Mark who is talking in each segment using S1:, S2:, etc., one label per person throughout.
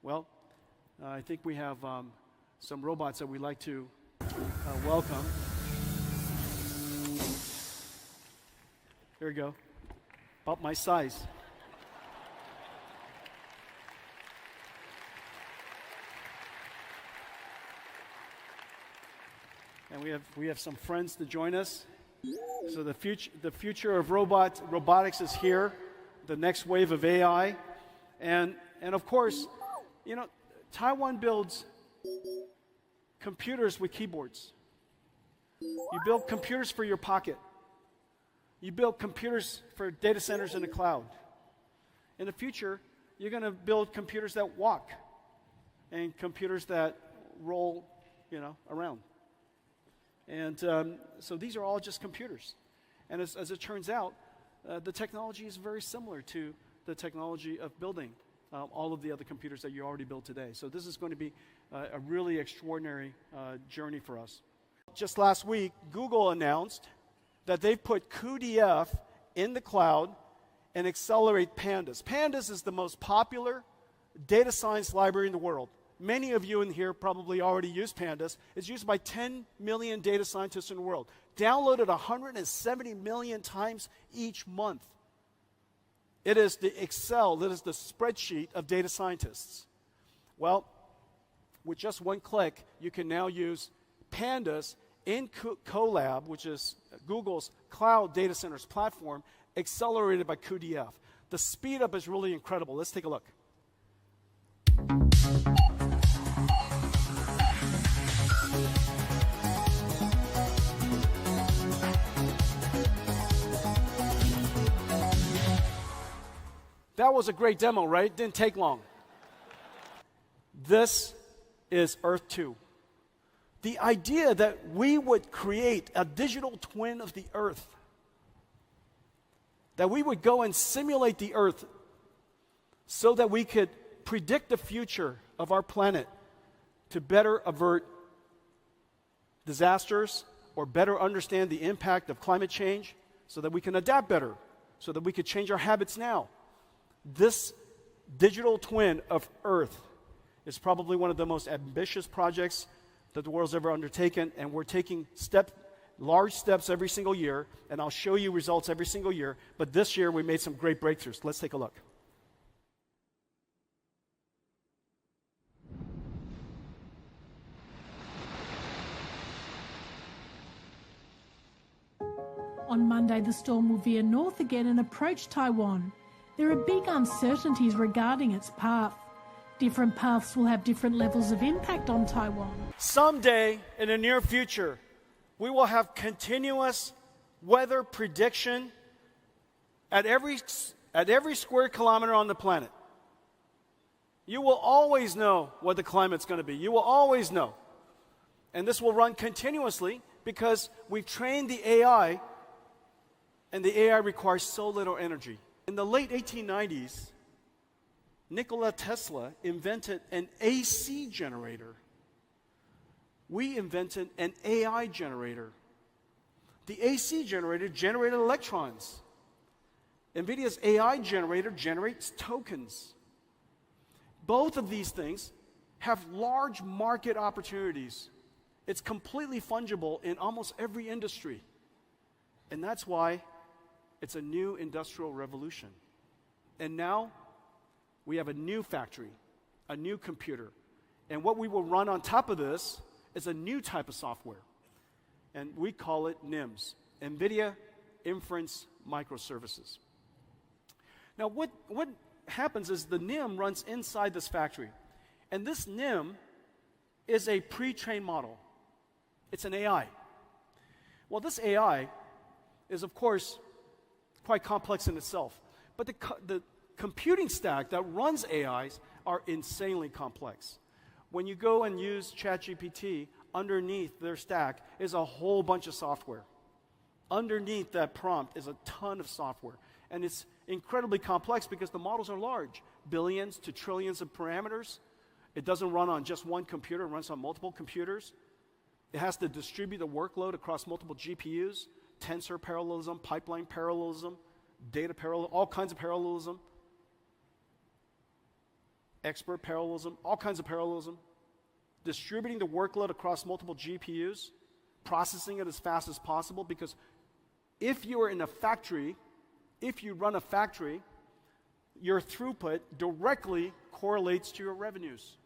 S1: Well, I think we have some robots that we'd like to welcome. Here we go. About my size. And we have some friends to join us. So the future of robotics is here. The next wave of AI, and of course, you know, Taiwan builds computers with keyboards. You build computers for your pocket. You build computers for data centers in the cloud. In the future, you're going to build computers that walk and computers that roll, you know, around. And so these are all just computers. And as it turns out, the technology is very similar to the technology of building all of the other computers that you already built today. So this is going to be a really extraordinary journey for us. Just last week, Google announced that they've put cuDF in the cloud and accelerate Pandas. Pandas is the most popular data science library in the world. Many of you in here probably already use Pandas. It's used by 10 million data scientists in the world. Downloaded 170 million times each month. It is the Excel, it is the spreadsheet of data scientists. Well, with just one click, you can now use Pandas in Colab, which is Google's cloud data centers platform, accelerated by cuDF. The speed up is really incredible. Let's take a look. That was a great demo, right? Didn't take long. This is Earth 2. The idea that we would create a digital twin of the Earth, that we would go and simulate the Earth so that we could predict the future of our planet to better avert disasters or better understand the impact of climate change so that we can adapt better, so that we could change our habits now. This digital twin of Earth is probably one of the most ambitious projects that the world's ever undertaken, and we're taking large steps every single year, and I'll show you results every single year, but this year we made some great breakthroughs. Let's take a look.
S2: On Monday, the storm will veer north again and approach Taiwan. There are big uncertainties regarding its path. Different paths will have different levels of impact on Taiwan.
S1: Someday, in the near future, we will have continuous weather prediction at every square kilometer on the planet. You will always know what the climate's going to be. You will always know. And this will run continuously because we've trained the AI, and the AI requires so little energy. In the late 1890s, Nikola Tesla invented an AC generator. We invented an AI generator. The AC generator generated electrons. NVIDIA's AI generator generates tokens. Both of these things have large market opportunities. It's completely fungible in almost every industry. And that's why it's a new industrial revolution. And now we have a new factory, a new computer. And what we will run on top of this is a new type of software. And we call it NIMS, NVIDIA Inference Microservices. Now what happens is the NIM runs inside this factory. And this NIM is a pre-trained model. It's an AI. Well, this AI is, of course, quite complex in itself. But the computing stack that runs AIs are insanely complex. When you go and use ChatGPT, underneath their stack is a whole bunch of software. Underneath that prompt is a ton of software. And it's incredibly complex because the models are large, billions to trillions of parameters. It doesn't run on just one computer, it runs on multiple computers. It has to distribute the workload across multiple GPUs, tensor parallelism, pipeline parallelism, data parallelism, all kinds of parallelism. expert parallelism, all kinds of parallelism, distributing the workload across multiple GPUs, processing it as fast as possible, because if you are in a factory, if you run a factory, your throughput directly correlates to your revenues.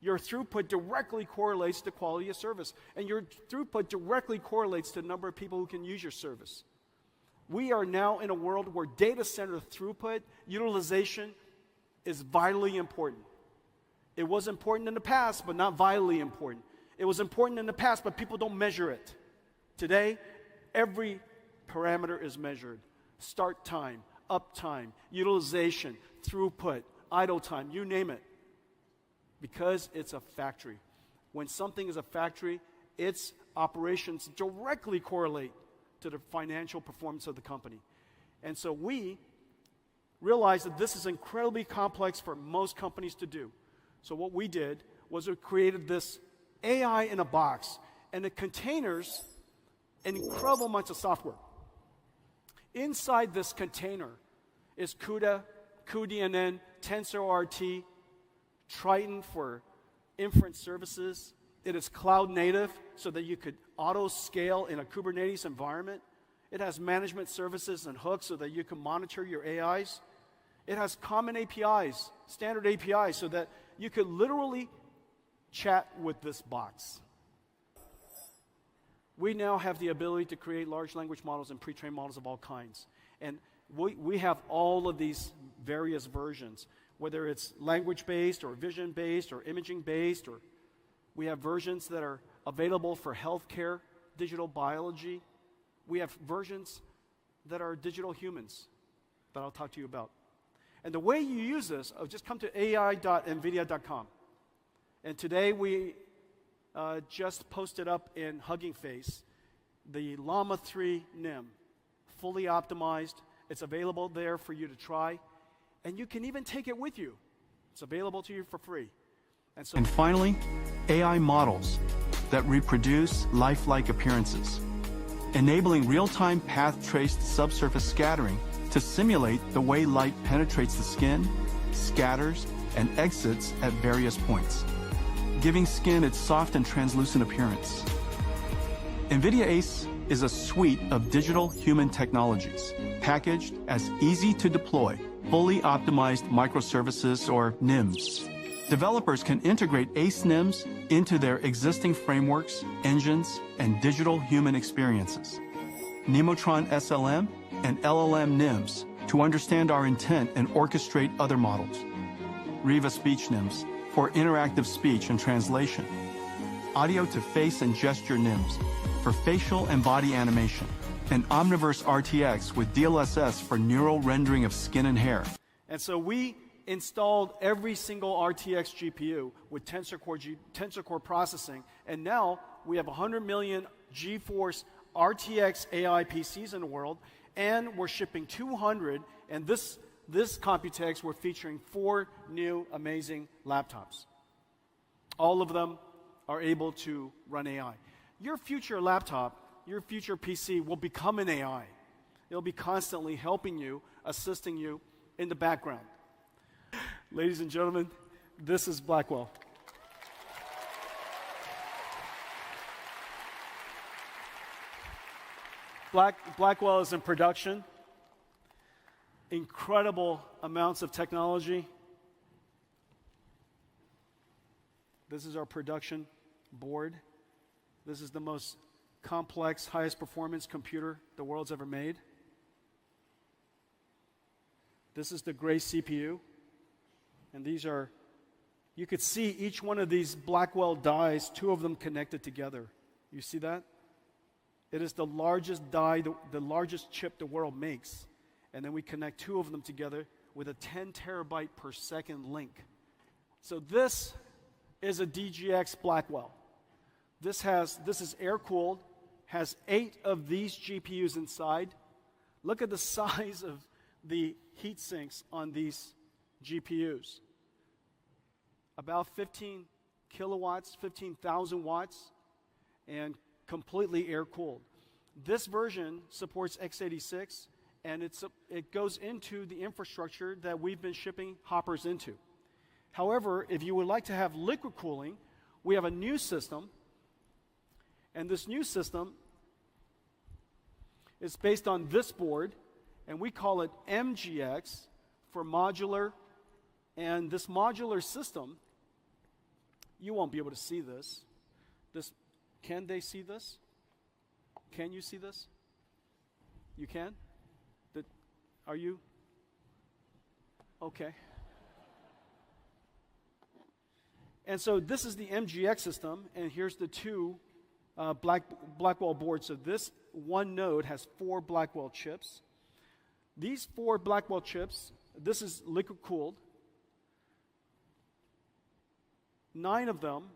S1: Your throughput directly correlates to quality of service. And your throughput directly correlates to the number of people who can use your service. We are now in a world where data center throughput, utilization, is vitally important. It was important in the past, but not vitally important. It was important in the past, but people don't measure it. Today, every parameter is measured. Start time, uptime, utilization, throughput, idle time, you name it. Because it's a factory. When something is a factory, its operations directly correlate to the financial performance of the company. And so we realized that this is incredibly complex for most companies to do. So what we did was we created this AI in a box, and it containers an incredible amount of software. Inside this container is CUDA, cuDNN, TensorRT, Triton for inference services. It is cloud native so that you could auto scale in a Kubernetes environment. It has management services and hooks so that you can monitor your AIs. It has common APIs, standard APIs, so that you could literally chat with this box. We now have the ability to create large language models and pre-trained models of all kinds. And we have all of these various versions, whether it's language-based or vision-based or imaging-based, or we have versions that are available for healthcare, digital biology. We have versions that are digital humans that I'll talk to you about. And the way you use this, just come to ai.nvidia.com. And today we just posted up in Hugging Face the Llama 3 NIM, fully optimized. It's available there for you to try. And you can even take it with you. It's available to you for free.
S3: And finally, AI models that reproduce lifelike appearances, enabling real-time path-traced subsurface scattering to simulate the way light penetrates the skin, scatters, and exits at various points, giving skin its soft and translucent appearance. NVIDIA ACE is a suite of digital human technologies packaged as easy-to-deploy, fully optimized microservices, or NIMS. Developers can integrate ACE NIMS into their existing frameworks, engines, and digital human experiences. Nemotron SLM and LLM NIMS to understand our intent and orchestrate other models. Riva Speech NIMS for interactive speech and translation. Audio to face and gesture NIMS for facial and body animation. And Omniverse RTX with DLSS for neural rendering of skin and hair.
S1: And so we installed every single RTX GPU with Tensor Core processing, and now we have 100 million GeForce RTX AI PCs in the world, and we're shipping 200, and this Computex, we're featuring 4 new amazing laptops. All of them are able to run AI. Your future laptop, your future PC will become an AI. It'll be constantly helping you, assisting you in the background. Ladies and gentlemen, this is Blackwell. Blackwell is in production. Incredible amounts of technology. This is our production board. This is the most complex, highest performance computer the world's ever made. This is the gray CPU. And these are, you could see each one of these Blackwell dies, 2 of them connected together. You see that? It is the largest die, the largest chip the world makes. And then we connect 2 of them together with a 10 terabyte per second link. So this is a DGX Blackwell. This is air-cooled, has 8 of these GPUs inside. Look at the size of the heat sinks on these GPUs. About 15 kilowatts, 15,000 watts, and completely air-cooled. This version supports x86, and it goes into the infrastructure that we've been shipping Hoppers into. However, if you would like to have liquid cooling, we have a new system, and this new system is based on this board, and we call it MGX for modular. And this modular system, you won't be able to see this. Can they see this? Can you see this? You can? Are you? Okay. And so this is the MGX system, and here's the two Blackwell boards. So this one node has 4 Blackwell chips. These 4 Blackwell chips, this is liquid cooled. 9 of them,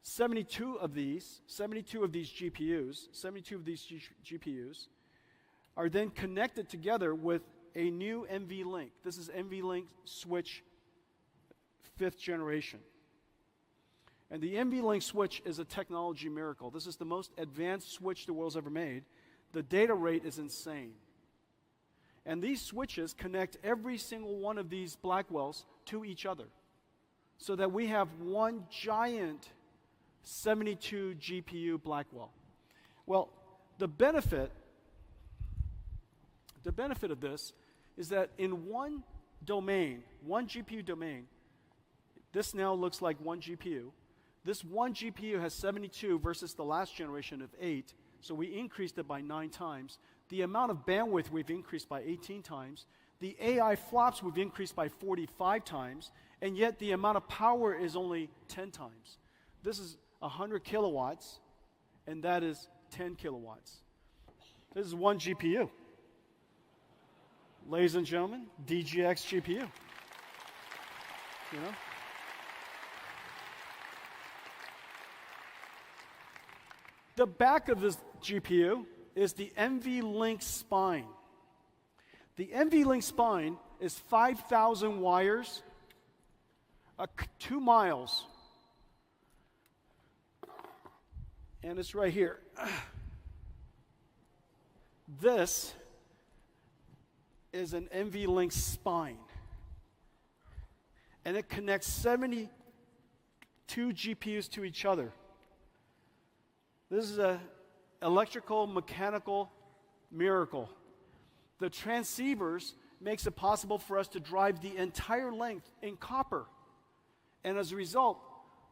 S1: 72 of these GPUs are then connected together with a new NVLink. This is NVLink switch 5th generation. And the NVLink switch is a technology miracle. This is the most advanced switch the world's ever made. The data rate is insane. And these switches connect every single one of these Blackwells to each other, so that we have one giant 72 GPU Blackwell. Well, the benefit of this is that in one domain, one GPU domain, this now looks like one GPU. This one GPU has 72 versus the last generation of 8, so we increased it by 9 times. The amount of bandwidth we've increased by 18 times. The AI flops we've increased by 45 times, and yet the amount of power is only 10 times. This is 100 kilowatts, and that is 10 kilowatts. This is one GPU. Ladies and gentlemen, DGX GPU. You know? The back of this GPU is the NVLink spine. The NVLink spine is 5,000 wires, 2 miles. And it's right here. This is an NVLink spine. And it connects 72 GPUs to each other. This is an electrical, mechanical miracle. The transceivers makes it possible for us to drive the entire length in copper. And as a result,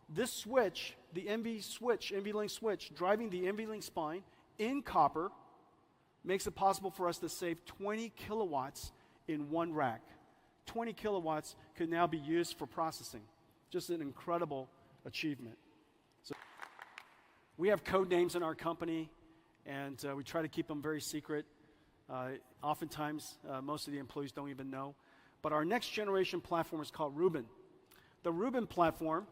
S1: this switch, the NVLink switch, driving the NVLink spine in copper, makes it possible for us to save 20 kilowatts in one rack. 20 kilowatts could now be used for processing. Just an incredible achievement. So we have code names in our company, and we try to keep them very secret. Oftentimes, most of the employees don't even know. But our next generation platform is called Rubin. The Rubin platform,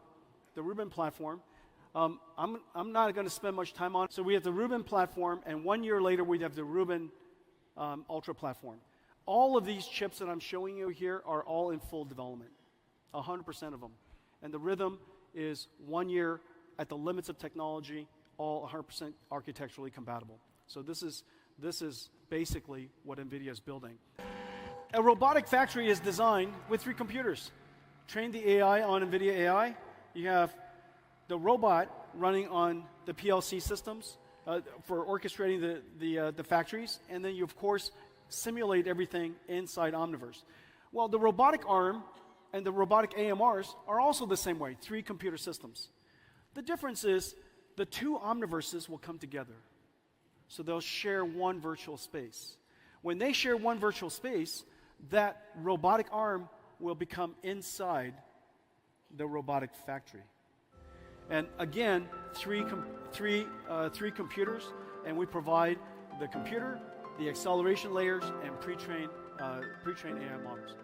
S1: I'm not going to spend much time on it. So we have the Rubin platform, and 1 year later, we have the Rubin Ultra platform. All of these chips that I'm showing you here are all in full development, 100% of them. And the rhythm is 1 year at the limits of technology, all 100% architecturally compatible. So this is basically what NVIDIA is building. A robotic factory is designed with 3 computers. Train the AI on NVIDIA AI. You have the robot running on the PLC systems for orchestrating the factories. And then you, of course, simulate everything inside Omniverse. Well, the robotic arm and the robotic AMRs are also the same way, 3 computer systems. The difference is the 2 Omniverses will come together. So they'll share one virtual space. When they share one virtual space, that robotic arm will become inside the robotic factory. And again, three computers, and we provide the computer, the acceleration layers, and pre-trained AI models.